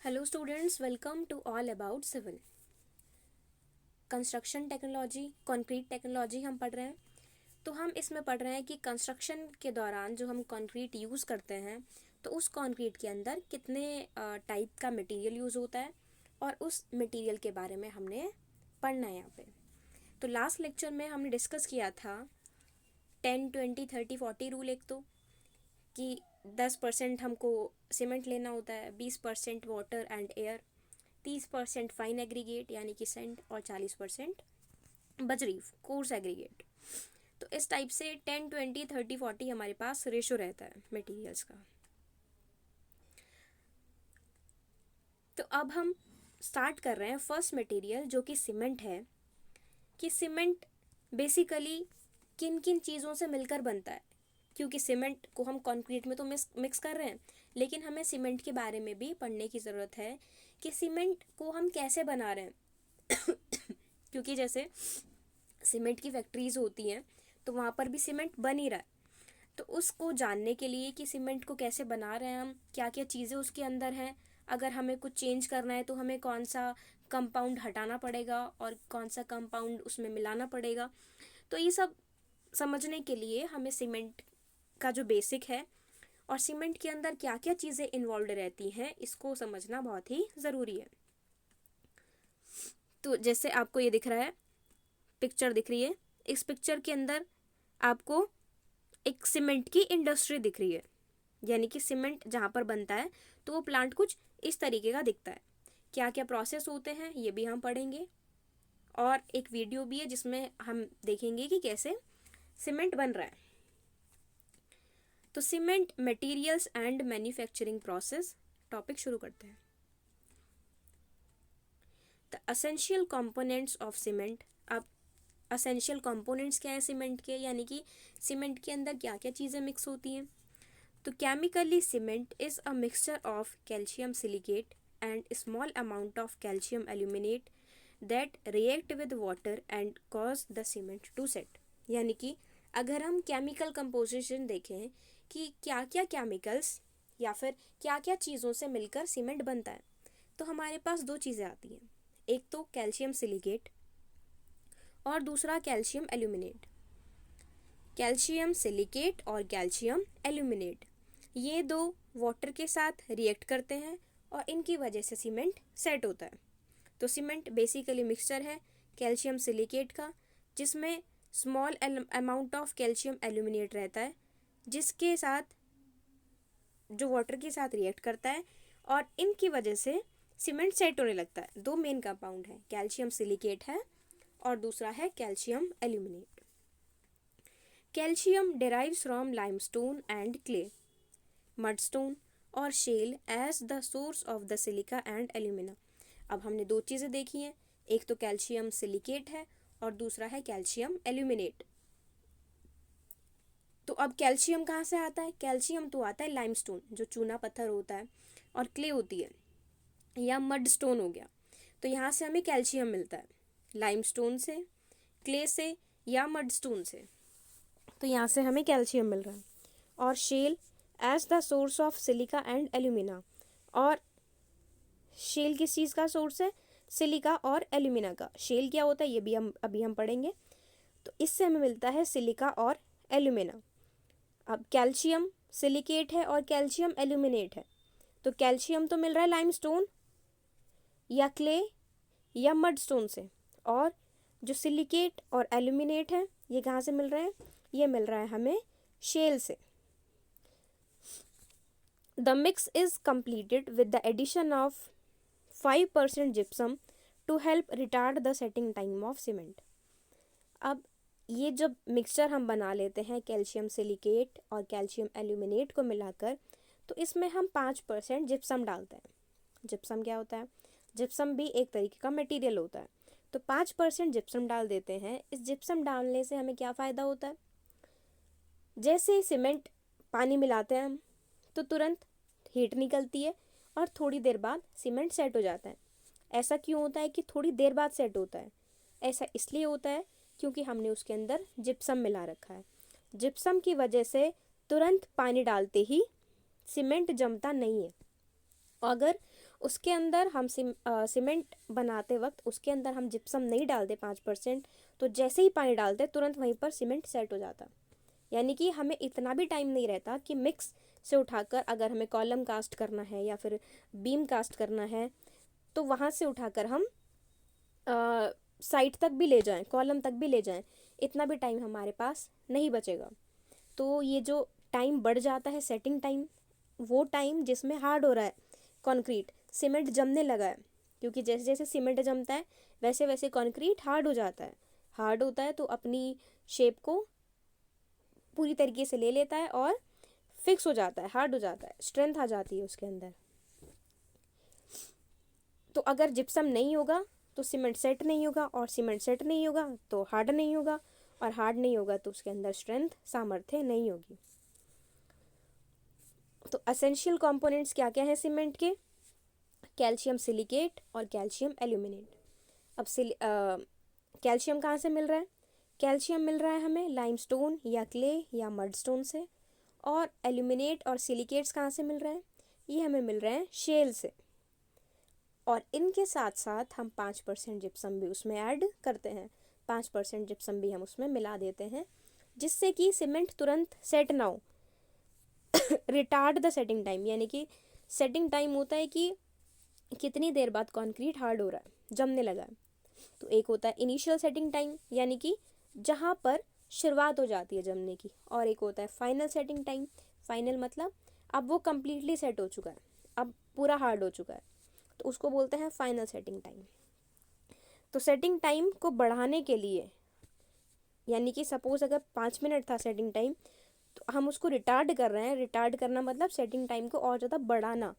Hello students, welcome to all about civil construction technology, concrete technology हम पढ़ रहे हैं। तो हम इसमें पढ़ रहे हैं कि कंस्ट्रक्शन के दौरान जो हम कंक्रीट यूज़ करते हैं तो उस कंक्रीट के अंदर कितने टाइप का मटेरियल यूज़ होता है और उस मटेरियल के बारे में हमने पढ़ना है यहाँ पे। तो लास्ट लेक्चर में हमने डिस्कस किया था 10, 20, 30, 40 रूल। एक तो कि 10% हमको सीमेंट लेना होता है, 20% water and air, 30% fine aggregate यानी कि सेंट और 40% बजरी कोर्स एग्रीगेट। तो इस टाइप से 10, 20, 30, 40 हमारे पास रेशो रहता है मटेरियल्स का। तो अब हम स्टार्ट कर रहे हैं फर्स्ट मटेरियल जो कि सीमेंट है, कि सीमेंट बेसिकली किन किन चीज़ों से मिलकर बनता है। क्योंकि सीमेंट को हम कंक्रीट में तो मिक्स कर रहे हैं, लेकिन हमें सीमेंट के बारे में भी पढ़ने की ज़रूरत है कि सीमेंट को हम कैसे बना रहे हैं। क्योंकि जैसे सीमेंट की फैक्ट्रीज होती हैं तो वहाँ पर भी सीमेंट बन ही रहा है। तो उसको जानने के लिए कि सीमेंट को कैसे बना रहे हैं हम, क्या क्या चीज़ें उसके अंदर हैं, अगर हमें कुछ चेंज करना है तो हमें कौन सा कंपाउंड हटाना पड़ेगा और कौन सा कंपाउंड उसमें मिलाना पड़ेगा, तो ये सब समझने के लिए हमें सीमेंट का जो बेसिक है और सीमेंट के अंदर क्या क्या चीज़ें इन्वॉल्व रहती हैं इसको समझना बहुत ही ज़रूरी है। तो जैसे आपको ये दिख रहा है, पिक्चर दिख रही है, इस पिक्चर के अंदर आपको एक सीमेंट की इंडस्ट्री दिख रही है, यानी कि सीमेंट जहाँ पर बनता है तो वो प्लांट कुछ इस तरीके का दिखता है। क्या क्या प्रोसेस होते हैं ये भी हम पढ़ेंगे और एक वीडियो भी है जिसमें हम देखेंगे कि कैसे सीमेंट बन रहा है। तो cement materials and manufacturing process topic शुरू करते हैं। The essential components of cement. अब असेंशियल कंपोनेंट्स क्या है सीमेंट के, यानी कि सीमेंट के अंदर क्या क्या चीज़ें मिक्स होती हैं। तो chemically cement is a mixture of calcium silicate and small amount of calcium aluminate that react with water and cause the cement to set. यानी कि अगर हम केमिकल कंपोजिशन देखें कि क्या क्या केमिकल्स या फिर क्या क्या चीज़ों से मिलकर सीमेंट बनता है, तो हमारे पास दो चीज़ें आती हैं, एक तो कैल्शियम सिलिकेट और दूसरा कैल्शियम एल्यूमिनेट। कैल्शियम सिलिकेट और कैल्शियम एल्यूमिनेट ये दो वाटर के साथ रिएक्ट करते हैं और इनकी वजह से सीमेंट सेट होता है। तो सीमेंट बेसिकली मिक्सचर है कैल्शियम सिलिकेट का, जिसमें small amount of calcium aluminate रहता है, जिसके साथ जो वाटर के साथ रिएक्ट करता है और इनकी वजह से सीमेंट सेट होने लगता है। दो मेन कंपाउंड है, कैल्शियम सिलिकेट है और दूसरा है calcium aluminate. Calcium derives from limestone and clay, mudstone और shale as the source of the silica and alumina. अब हमने दो चीज़ें देखी हैं, एक तो कैल्शियम सिलिकेट है और दूसरा है कैल्शियम एल्यूमिनेट। तो अब कैल्शियम कहाँ से आता है? कैल्शियम तो आता है लाइमस्टोन, जो चूना पत्थर होता है, और क्ले होती है या मड स्टोन हो गया। तो यहाँ से हमें कैल्शियम मिलता है, लाइमस्टोन से, क्ले से या मड स्टोन से। तो यहाँ से हमें कैल्शियम मिल रहा है। और shale as the source of silica and alumina, और शेल किस चीज़ का सोर्स है? सिलिका और एल्यूमिना का। शेल क्या होता है ये भी हम पढ़ेंगे। तो इससे हमें मिलता है सिलिका और एल्यूमिना। अब कैल्शियम सिलिकेट है और कैल्शियम एल्यूमिनेट है, तो कैल्शियम तो मिल रहा है लाइमस्टोन या क्ले या मड स्टोन से, और जो सिलिकेट और एल्यूमिनेट है ये कहाँ से मिल रहे हैं? ये मिल रहा है हमें शेल से। The mix is completed with the addition of 5% gypsum to help retard the setting time of cement। अब ये जब मिक्सचर हम बना लेते हैं कैल्शियम सिलिकेट और कैल्शियम एल्यूमिनेट को मिलाकर, तो इसमें हम 5% जिप्सम डालते हैं। जिप्सम क्या होता है? जिप्सम भी एक तरीके का मटेरियल होता है। तो 5% जिप्सम डाल देते हैं। इस जिप्सम डालने से हमें क्या फ़ायदा होता है? जैसे ही सीमेंट पानी मिलाते हैं हम, तो तुरंत हीट निकलती है और थोड़ी देर बाद सीमेंट सेट हो जाता है। ऐसा क्यों होता है कि थोड़ी देर बाद सेट होता है? ऐसा इसलिए होता है क्योंकि हमने उसके अंदर जिप्सम मिला रखा है। जिप्सम की वजह से तुरंत पानी डालते ही सीमेंट जमता नहीं है। अगर उसके अंदर हम सीमेंट बनाते वक्त उसके अंदर हम जिप्सम नहीं डालते 5%, तो जैसे ही पानी डालते तुरंत वहीं पर सीमेंट सेट हो जाता। यानी कि हमें इतना भी टाइम नहीं रहता कि मिक्स से उठाकर अगर हमें कॉलम कास्ट करना है या फिर बीम कास्ट करना है तो वहाँ से उठाकर हम साइड तक भी ले जाएं, कॉलम तक भी ले जाएं, इतना भी टाइम हमारे पास नहीं बचेगा। तो ये जो टाइम बढ़ जाता है सेटिंग टाइम, वो टाइम जिसमें हार्ड हो रहा है कंक्रीट, सीमेंट जमने लगा है, क्योंकि जैसे जैसे सीमेंट जमता है वैसे वैसे कंक्रीट हार्ड हो जाता है। हार्ड होता है तो अपनी शेप को पूरी तरीके से ले लेता है और फिक्स हो जाता है, हार्ड हो जाता है, स्ट्रेंथ आ जाती है उसके अंदर। तो अगर जिप्सम नहीं होगा तो सीमेंट सेट नहीं होगा, और सीमेंट सेट नहीं होगा तो हार्ड नहीं होगा, और हार्ड नहीं होगा तो उसके अंदर स्ट्रेंथ, सामर्थ्य नहीं होगी। तो एसेंशियल कंपोनेंट्स क्या क्या हैं सीमेंट के? कैल्शियम सिलिकेट और कैल्शियम एल्यूमिनेट। अब कैल्शियम कहाँ से मिल रहा है? कैल्शियम मिल रहा है हमें लाइमस्टोन या क्ले या मडस्टोन से। और एल्यूमिनेट और सिलिकेट्स कहाँ से मिल रहे हैं? ये हमें मिल रहे हैं शेल से। और इनके साथ साथ हम 5% जिप्सम भी उसमें ऐड करते हैं, 5% जिप्सम भी हम उसमें मिला देते हैं, जिससे कि सीमेंट तुरंत सेट ना हो। रिटार्ड द सेटिंग टाइम, यानी कि सेटिंग टाइम होता है कि कितनी देर बाद कंक्रीट हार्ड हो रहा है, जमने लगा है। तो एक होता है इनिशियल सेटिंग टाइम, यानी कि जहाँ पर शुरुआत हो जाती है जमने की, और एक होता है फाइनल सेटिंग टाइम। फाइनल मतलब अब वो कम्प्लीटली सेट हो चुका है, अब पूरा हार्ड हो चुका है, तो उसको बोलते हैं फाइनल सेटिंग टाइम। तो सेटिंग टाइम को बढ़ाने के लिए, यानी कि सपोज अगर 5 मिनट था सेटिंग टाइम, तो हम उसको रिटार्ड कर रहे हैं। रिटार्ड करना मतलब सेटिंग टाइम को और ज़्यादा बढ़ाना।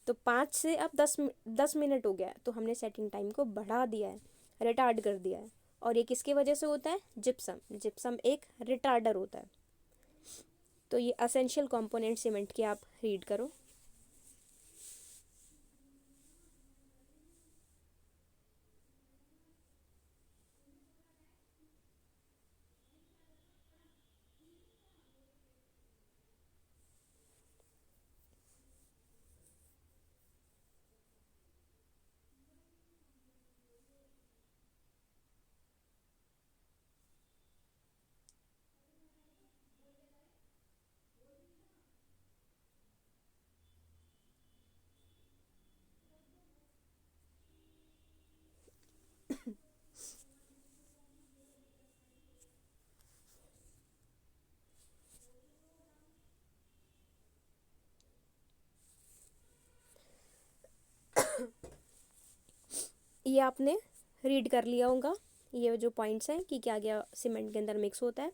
तो 5 से अब 10 मिनट हो गया है, तो हमने सेटिंग टाइम को बढ़ा दिया है, रिटार्ड कर दिया है। और ये किसकी वजह से होता है? जिप्सम। जिप्सम एक रिटार्डर होता है। तो ये एसेंशियल कंपोनेंट सीमेंट के आप रीड करो। ये आपने रीड कर लिया होगा, ये जो पॉइंट्स हैं कि क्या क्या सीमेंट के अंदर मिक्स होता है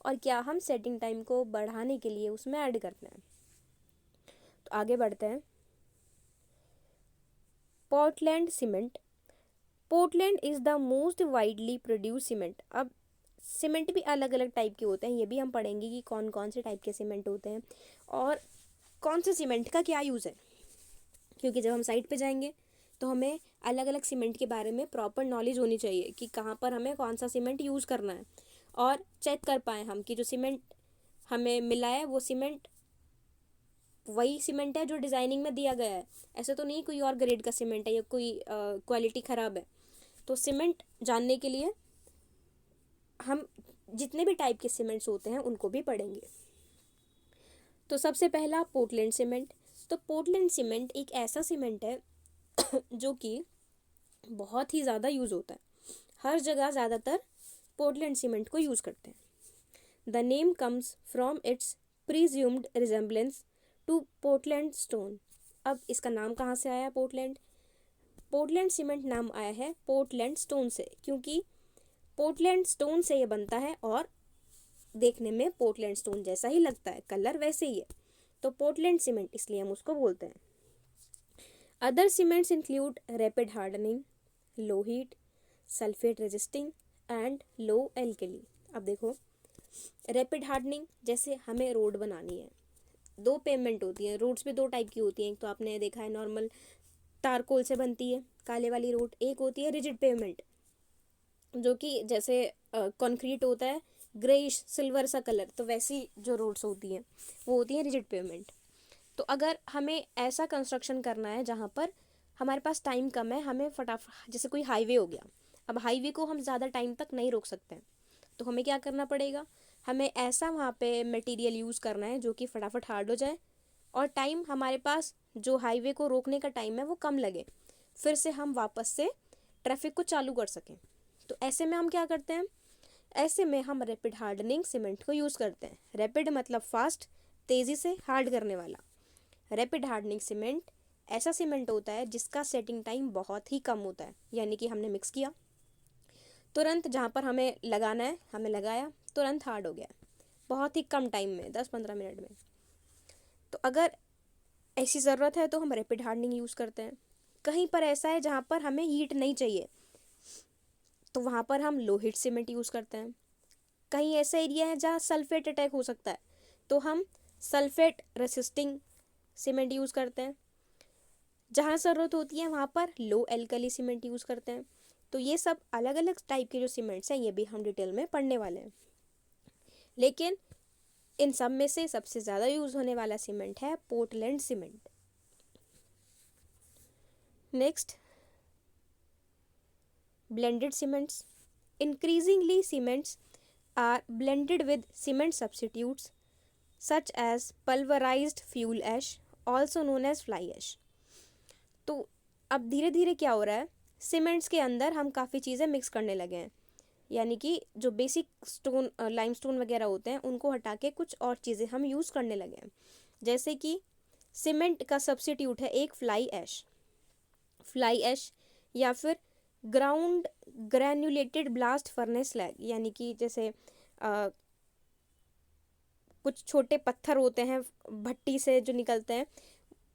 और क्या हम सेटिंग टाइम को बढ़ाने के लिए उसमें ऐड करना है। तो आगे बढ़ते हैं। Portland cement. Portland is the most widely produce cement. अब सीमेंट भी अलग अलग टाइप के होते हैं, ये भी हम पढ़ेंगे कि कौन कौन से टाइप के सीमेंट होते हैं और कौन से सीमेंट का क्या यूज़ है। क्योंकि जब हम साइट पे जाएंगे तो हमें अलग अलग सीमेंट के बारे में प्रॉपर नॉलेज होनी चाहिए कि कहाँ पर हमें कौन सा सीमेंट यूज़ करना है, और चेक कर पाएँ हम कि जो सीमेंट हमें मिला है वो सीमेंट वही सीमेंट है जो डिज़ाइनिंग में दिया गया है। ऐसे तो नहीं कोई और ग्रेड का सीमेंट है या कोई क्वालिटी ख़राब है। तो सीमेंट जानने के लिए हम जितने भी टाइप के सीमेंट्स होते हैं उनको भी पढ़ेंगे। तो सबसे पहला पोर्टलैंड सीमेंट। तो पोर्टलैंड सीमेंट एक ऐसा सीमेंट है जो कि बहुत ही ज़्यादा यूज़ होता है, हर जगह ज़्यादातर पोर्टलैंड सीमेंट को यूज़ करते हैं। The name comes from its presumed resemblance to Portland stone. अब इसका नाम कहाँ से आया? पोर्टलैंड। पोर्टलैंड सीमेंट नाम आया है पोर्टलैंड स्टोन से, क्योंकि पोर्टलैंड स्टोन से ये बनता है और देखने में पोर्टलैंड स्टोन जैसा ही लगता है, कलर वैसे ही है, तो पोर्टलैंड सीमेंट इसलिए हम उसको बोलते हैं। Other cements include rapid hardening, low heat, sulphate resisting and low alkali. अब देखो, रैपिड हार्डनिंग, जैसे हमें रोड बनानी है, दो पेमेंट होती है, रोड्स भी दो टाइप की होती हैं। एक तो आपने देखा है नॉर्मल तारकोल से बनती है काले वाली रोड, एक होती है रिजिड पेमेंट जो कि जैसे कंक्रीट होता है ग्रेइश सिल्वर सा कलर, तो वैसी जो रोड्स होती हैं वो होती हैं रिजिड पेमेंट। तो अगर हमें ऐसा कंस्ट्रक्शन करना है जहाँ पर हमारे पास टाइम कम है, हमें फटाफट, जैसे कोई हाईवे हो गया, अब हाईवे को हम ज़्यादा टाइम तक नहीं रोक सकते हैं, तो हमें क्या करना पड़ेगा, हमें ऐसा वहाँ पे मटेरियल यूज़ करना है जो कि फटाफट हार्ड हो जाए और टाइम हमारे पास जो हाईवे को रोकने का टाइम है वो कम लगे, फिर से हम वापस से ट्रैफिक को चालू कर सकें। तो ऐसे में हम क्या करते हैं, ऐसे में हम रैपिड हार्डनिंग सीमेंट को यूज़ करते हैं। रैपिड मतलब फास्ट, तेज़ी से हार्ड करने वाला। रैपिड हार्डनिंग सीमेंट ऐसा सीमेंट होता है जिसका सेटिंग टाइम बहुत ही कम होता है, यानी कि हमने मिक्स किया, तुरंत जहाँ पर हमें लगाना है हमें लगाया, तुरंत हार्ड हो गया, बहुत ही कम टाइम में, 10-15 मिनट में। तो अगर ऐसी ज़रूरत है तो हम रैपिड हार्डनिंग यूज़ करते हैं। कहीं पर ऐसा है जहाँ पर हमें हीट नहीं चाहिए, तो वहाँ पर हम लो हीट सीमेंट यूज़ करते हैं। कहीं ऐसा एरिया है जहाँ सल्फेट अटैक हो सकता है, तो हम सल्फेट रेसिस्टिंग सीमेंट यूज़ करते हैं। जहाँ ज़रूरत होती है वहाँ पर लो एल्कली सीमेंट यूज़ करते हैं। तो ये सब अलग अलग टाइप के जो सीमेंट्स हैं ये भी हम डिटेल में पढ़ने वाले हैं। लेकिन इन सब में से सबसे ज़्यादा यूज़ होने वाला सीमेंट है Portland cement. Next, blended cements. Increasingly, cements are blended with cement substitutes such as pulverized fuel ash, also known as fly ash. तो अब धीरे धीरे क्या हो रहा है, सीमेंट्स के अंदर हम काफ़ी चीज़ें मिक्स करने लगे हैं, यानी कि जो बेसिक स्टोन लाइमस्टोन वगैरह होते हैं उनको हटा के कुछ और चीज़ें हम यूज़ करने लगे हैं। जैसे कि सीमेंट का सब्स्टिट्यूट है एक फ्लाई ऐश, फ्लाई ऐश या फिर ground granulated blast furnace slag, यानी कि जैसे कुछ छोटे पत्थर होते हैं भट्टी से जो निकलते हैं,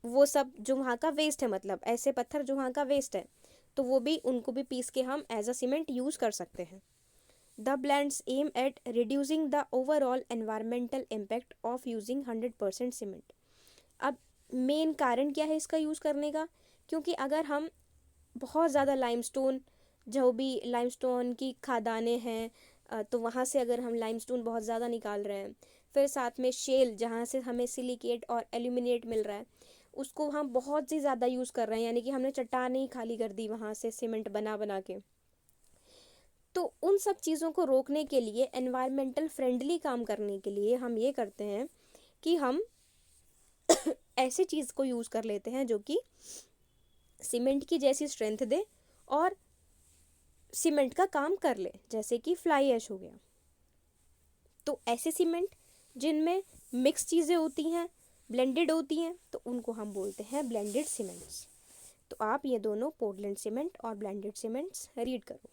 वो सब जो वहाँ का वेस्ट है, मतलब ऐसे पत्थर जो वहाँ का वेस्ट है, तो वो भी उनको भी पीस के हम एज अ सीमेंट यूज़ कर सकते हैं। The blends aim at reducing the overall environmental impact of using 100% cement. अब मेन कारण क्या है इसका यूज़ करने का, क्योंकि अगर हम बहुत ज़्यादा लाइमस्टोन, जो भी लाइमस्टोन की खदानें हैं, तो वहाँ से अगर हम लाइमस्टोन बहुत ज़्यादा निकाल रहे हैं, फिर साथ में शेल जहाँ से हमें सिलिकेट और एल्यूमिनेट मिल रहा है, उसको हम बहुत ही ज़्यादा यूज़ कर रहे हैं, यानी कि हमने चट्टान ही खाली कर दी वहाँ से सीमेंट बना बना के। तो उन सब चीज़ों को रोकने के लिए, एनवायरमेंटल फ्रेंडली काम करने के लिए हम ये करते हैं कि हम ऐसी चीज़ को यूज़ कर लेते हैं जो कि सीमेंट की जैसी स्ट्रेंथ दे और सीमेंट का काम कर ले, जैसे कि फ्लाई ऐश हो गया। तो ऐसे सीमेंट जिनमें मिक्स चीज़ें होती हैं, ब्लेंडेड होती हैं, तो उनको हम बोलते हैं ब्लेंडेड सीमेंट्स। तो आप ये दोनों पोर्टलैंड सीमेंट और ब्लेंडेड सीमेंट्स रीड करो।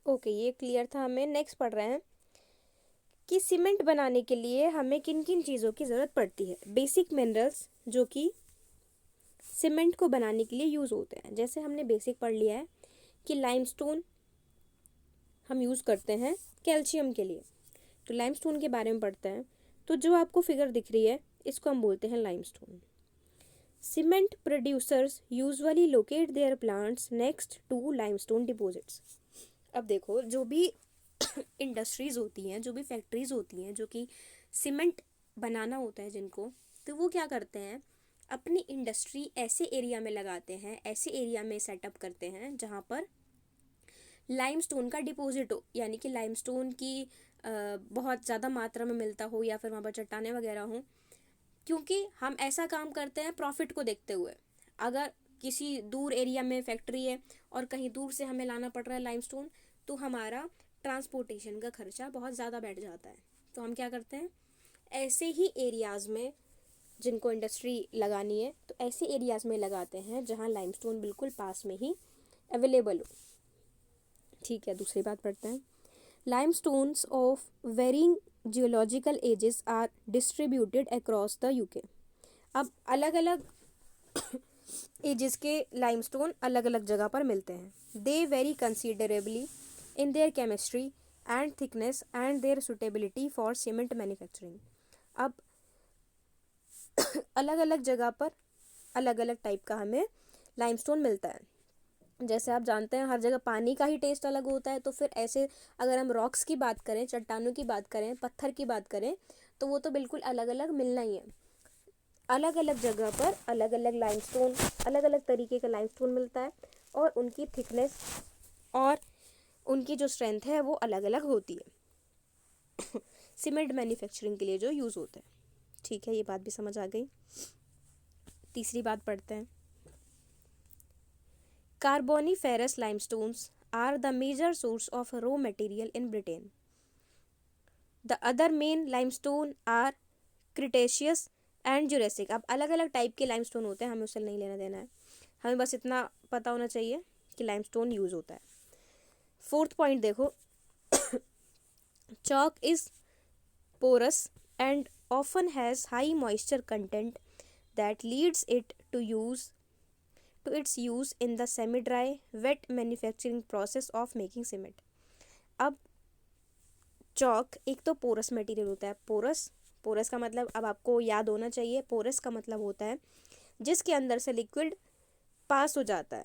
ओके, ये क्लियर था हमें। नेक्स्ट पढ़ रहे हैं कि सीमेंट बनाने के लिए हमें किन किन चीज़ों की ज़रूरत पड़ती है। बेसिक मिनरल्स जो कि सीमेंट को बनाने के लिए यूज़ होते हैं। जैसे हमने बेसिक पढ़ लिया है कि लाइमस्टोन हम यूज़ करते हैं कैल्शियम के लिए, तो लाइमस्टोन के बारे में पढ़ते हैं। तो जो आपको फिगर दिख रही है इसको हम बोलते हैं limestone. Cement producers usually locate their plants next to limestone deposits. अब देखो, जो भी इंडस्ट्रीज होती हैं, जो भी फैक्ट्रीज होती हैं जो कि सीमेंट बनाना होता है जिनको, तो वो क्या करते हैं, अपनी इंडस्ट्री ऐसे एरिया में लगाते हैं, ऐसे एरिया में सेटअप करते हैं जहाँ पर लाइमस्टोन का डिपॉजिट हो, यानी कि लाइमस्टोन की बहुत ज़्यादा मात्रा में मिलता हो, या फिर वहाँ पर चट्टानें वगैरह हों। क्योंकि हम ऐसा काम करते हैं प्रॉफिट को देखते हुए। अगर किसी दूर एरिया में फैक्ट्री है और कहीं दूर से हमें लाना पड़ रहा है लाइमस्टोन, तो हमारा ट्रांसपोर्टेशन का खर्चा बहुत ज़्यादा बैठ जाता है। तो हम क्या करते हैं, ऐसे ही एरियाज़ में जिनको इंडस्ट्री लगानी है, तो ऐसे एरियाज़ में लगाते हैं जहाँ लाइमस्टोन बिल्कुल पास में ही अवेलेबल हो। ठीक है, दूसरी बात पढ़ते हैं। Limestones of varying geological ages are distributed across the UK. अब अलग अलग एजेस के लाइमस्टोन अलग अलग जगह पर मिलते हैं। They vary considerably in their chemistry and thickness and their suitability for cement manufacturing. अब अलग अलग जगह पर अलग अलग टाइप का हमें लाइमस्टोन मिलता है। जैसे आप जानते हैं हर जगह पानी का ही टेस्ट अलग होता है, तो फिर ऐसे अगर हम रॉक्स की बात करें, चट्टानों की बात करें, पत्थर की बात करें, तो वो तो बिल्कुल अलग अलग मिलना ही है। अलग अलग जगह पर अलग अलग लाइमस्टोन, अलग अलग तरीके का लाइमस्टोन मिलता है, और उनकी थिकनेस और उनकी जो स्ट्रेंथ है वो अलग अलग होती है सीमेंट मैन्युफैक्चरिंग के लिए जो यूज़ होता है। ठीक है, ये बात भी समझ आ गई। तीसरी बात पढ़ते हैं। Carboniferous limestones are the major source of raw material in Britain. The other main limestone are Cretaceous and Jurassic. अब अलग अलग टाइप के लाइमस्टोन होते हैं, हमें उससे नहीं लेना देना है, हमें बस इतना पता होना चाहिए कि लाइमस्टोन यूज़ होता है। फोर्थ पॉइंट देखो, chalk is porous and often has high moisture content that leads it to its use in the semi-dry wet manufacturing process of making cement. अब चॉक एक तो पोरस मटेरियल होता है। Porous का मतलब अब आपको याद होना चाहिए, पोरस का मतलब होता है जिसके अंदर से लिक्विड पास हो जाता है।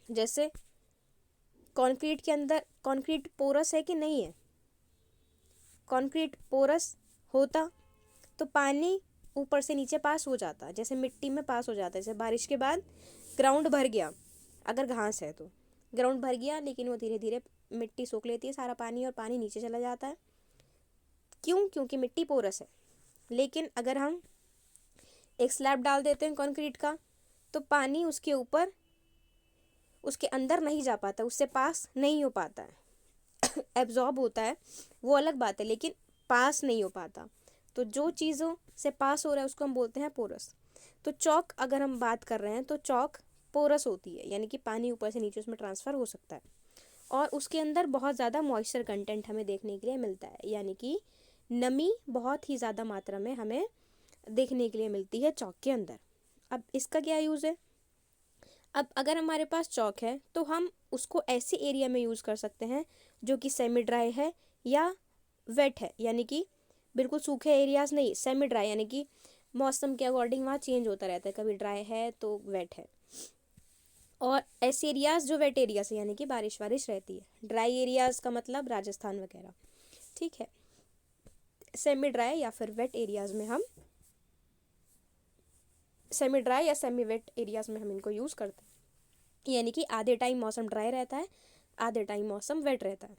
जैसे कंक्रीट के अंदर, कंक्रीट पोरस है कि नहीं है? कंक्रीट पोरस होता तो पानी ऊपर से नीचे पास हो जाता, जैसे मिट्टी में पास हो जाता है। जैसे बारिश के बाद ग्राउंड भर गया, अगर घास है तो ग्राउंड भर गया, लेकिन वो धीरे धीरे मिट्टी सोख लेती है सारा पानी और पानी नीचे चला जाता है। क्यों? क्योंकि मिट्टी पोरस है। लेकिन अगर हम एक स्लैब डाल देते हैं कंक्रीट का, तो पानी उसके ऊपर, उसके अंदर नहीं जा पाता, उससे पास नहीं हो पाता है एब्जॉर्ब होता है वो अलग बात है, लेकिन पास नहीं हो पाता। तो जो चीज़ों से पास हो रहा है उसको हम बोलते हैं पोरस। तो चॉक अगर हम बात कर रहे हैं तो चॉक पोरस होती है, यानी कि पानी ऊपर से नीचे उसमें ट्रांसफ़र हो सकता है, और उसके अंदर बहुत ज़्यादा मॉइस्चर कंटेंट हमें देखने के लिए मिलता है, यानी कि नमी बहुत ही ज़्यादा मात्रा में हमें देखने के लिए मिलती है चॉक के अंदर। अब इसका क्या यूज़ है? अब अगर हमारे पास चॉक है तो हम उसको ऐसे एरिया में यूज़ कर सकते हैं जो कि सेमी ड्राई है या वेट है, यानी कि बिल्कुल सूखे एरियाज़ नहीं, सेमी ड्राई, यानी कि मौसम के अकॉर्डिंग वहाँ चेंज होता रहता है, कभी ड्राई है तो वेट है। और ऐसे एरियाज़ जो वेट एरियाज है, यानी कि बारिश रहती है। ड्राई एरियाज़ का मतलब राजस्थान वगैरह, ठीक है। सेमी ड्राई या फिर वेट एरियाज़ में हम, सेमी ड्राई या सेमी वेट एरियाज़ में हम इनको यूज़ करते हैं, यानी कि आधे टाइम मौसम ड्राई रहता है, आधे टाइम मौसम वेट रहता है,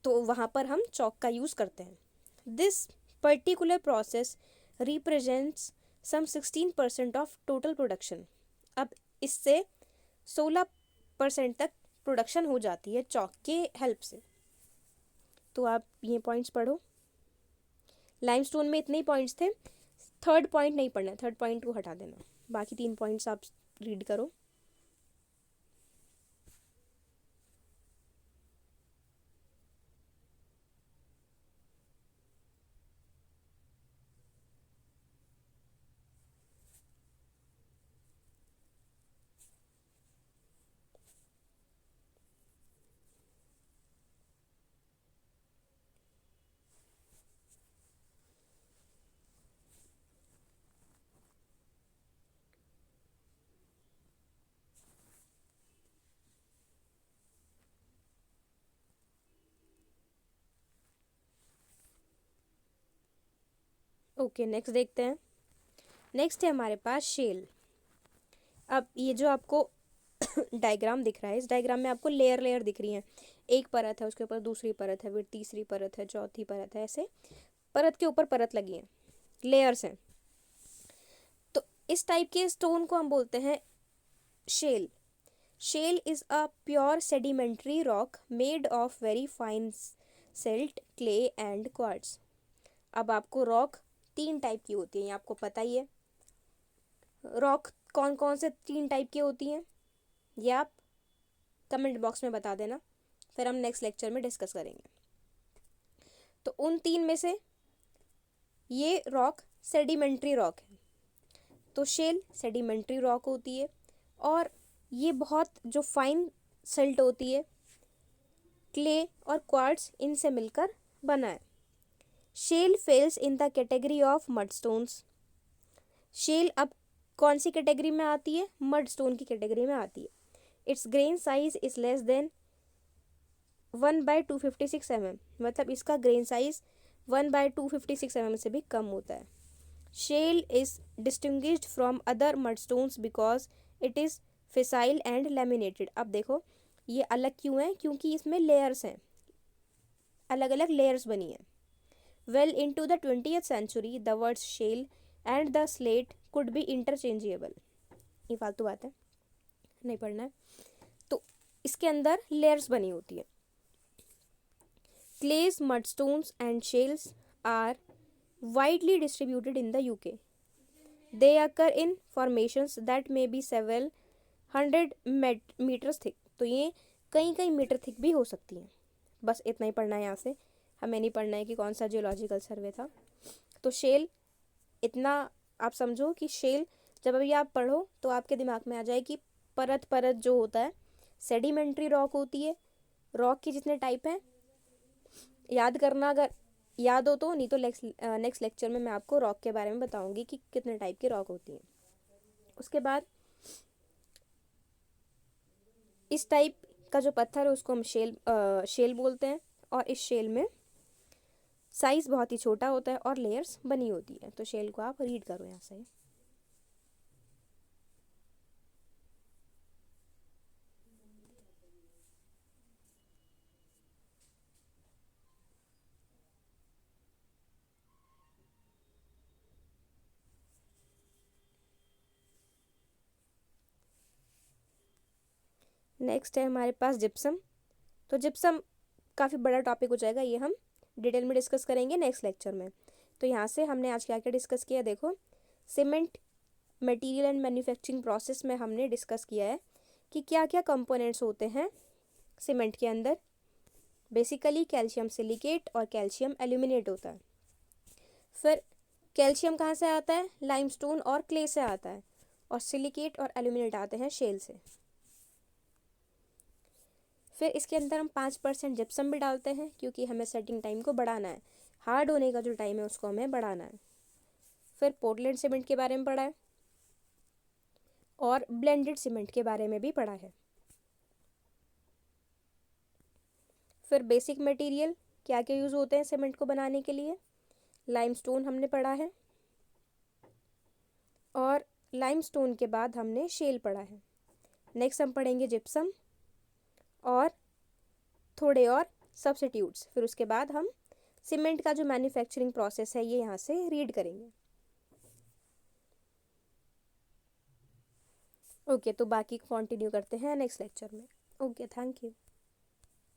तो वहाँ पर हम चॉक का यूज़ करते हैं। This particular process represents some 16% of total production. अब इससे 16% तक प्रोडक्शन हो जाती है चॉक के हेल्प से। तो आप ये पॉइंट्स पढ़ो। लाइमस्टोन में इतने ही पॉइंट्स थे, थर्ड पॉइंट नहीं पढ़ना है, थर्ड पॉइंट को हटा देना, बाकी 3 पॉइंट्स आप रीड करो। ओके, नेक्स्ट देखते हैं। नेक्स्ट है हमारे पास शेल। अब ये जो आपको डायग्राम दिख रहा है, इस डायग्राम में आपको लेयर लेयर दिख रही हैं। एक परत है, उसके ऊपर दूसरी परत है, फिर तीसरी परत है, चौथी परत है, ऐसे परत के ऊपर परत लगी हैं, लेयर्स हैं। तो इस टाइप के स्टोन को हम बोलते हैं shale. Shale is a pure sedimentary rock made of very fine silt, clay and quartz. अब आपको रॉक 3 टाइप की होती है, ये आपको पता ही है। रॉक कौन कौन से 3 टाइप की होती हैं ये आप कमेंट बॉक्स में बता देना, फिर हम नेक्स्ट लेक्चर में डिस्कस करेंगे। तो उन 3 में से ये रॉक सेडिमेंट्री रॉक है, तो शेल सेडिमेंट्री रॉक होती है, और ये बहुत जो फाइन सिल्ट होती है, क्ले और क्वार्ट्ज, इनसे मिलकर बना है। Shale falls in the category of mudstones. Shale अब कौन सी कैटेगरी में आती है? मड स्टोन की कैटेगरी में आती है। It's grain size is less than 1/256 mm, मतलब इसका ग्रेन साइज 1/256 mm से भी कम होता है। Shale is distinguished from other mudstones because it is fissile and laminated. अब देखो ये अलग क्यों है, क्योंकि इसमें लेयर्स हैं, अलग अलग लेयर्स बनी हैं। Well into the 20th century the words shale and the slate could be interchangeable. ये फालतू बात है, नहीं पढ़ना है। तो इसके अंदर लेयर्स बनी होती है। Clays, mudstones and shales are widely distributed in the UK. They occur in formations that may be several hundred meters thick. तो ये कई कई मीटर थिक भी हो सकती हैं। बस इतना ही पढ़ना है यहाँ से, हमें नहीं पढ़ना है कि कौन सा जियोलॉजिकल सर्वे था। तो शेल, इतना आप समझो कि शेल जब अभी आप पढ़ो तो आपके दिमाग में आ जाए कि परत परत जो होता है सेडिमेंट्री रॉक होती है। रॉक के जितने टाइप हैं याद करना, अगर याद हो तो, नहीं तो नेक्स्ट लेक्चर में मैं आपको रॉक के बारे में बताऊंगी कि कितने टाइप की रॉक होती हैं। उसके बाद इस टाइप का जो पत्थर है उसको हम शेल बोलते हैं, और इस शेल में साइज़ बहुत ही छोटा होता है और लेयर्स बनी होती है। तो शेल को आप रीड करो यहाँ से। नेक्स्ट है हमारे पास जिप्सम। तो जिप्सम काफ़ी बड़ा टॉपिक हो जाएगा, ये हम डिटेल में डिस्कस करेंगे नेक्स्ट लेक्चर में। तो यहाँ से हमने आज क्या क्या डिस्कस किया, देखो cement material and manufacturing process में हमने डिस्कस किया है कि क्या क्या कंपोनेंट्स होते हैं सीमेंट के अंदर। बेसिकली कैल्शियम सिलिकेट और कैल्शियम एल्यूमिनेट होता है। फिर कैल्शियम कहाँ से आता है? लाइमस्टोन और क्ले से आता है, और सिलिकेट और एल्यूमिनेट आते हैं शेल से। फिर इसके अंदर हम 5% जिप्सम भी डालते हैं क्योंकि हमें सेटिंग टाइम को बढ़ाना है, हार्ड होने का जो टाइम है उसको हमें बढ़ाना है। फिर पोर्टलैंड सीमेंट के बारे में पढ़ा है, और ब्लेंडेड सीमेंट के बारे में भी पढ़ा है। फिर बेसिक मटेरियल क्या क्या यूज़ होते हैं सीमेंट को बनाने के लिए, लाइमस्टोन हमने पढ़ा है, और लाइमस्टोन के बाद हमने शेल पढ़ा है। नेक्स्ट हम पढ़ेंगे जिप्सम और थोड़े और सब्स्टिट्यूट्स। फिर उसके बाद हम सीमेंट का जो मैन्युफैक्चरिंग प्रोसेस है ये यहाँ से रीड करेंगे। ओके, तो बाकी कंटिन्यू करते हैं नेक्स्ट लेक्चर में। Okay, thank you.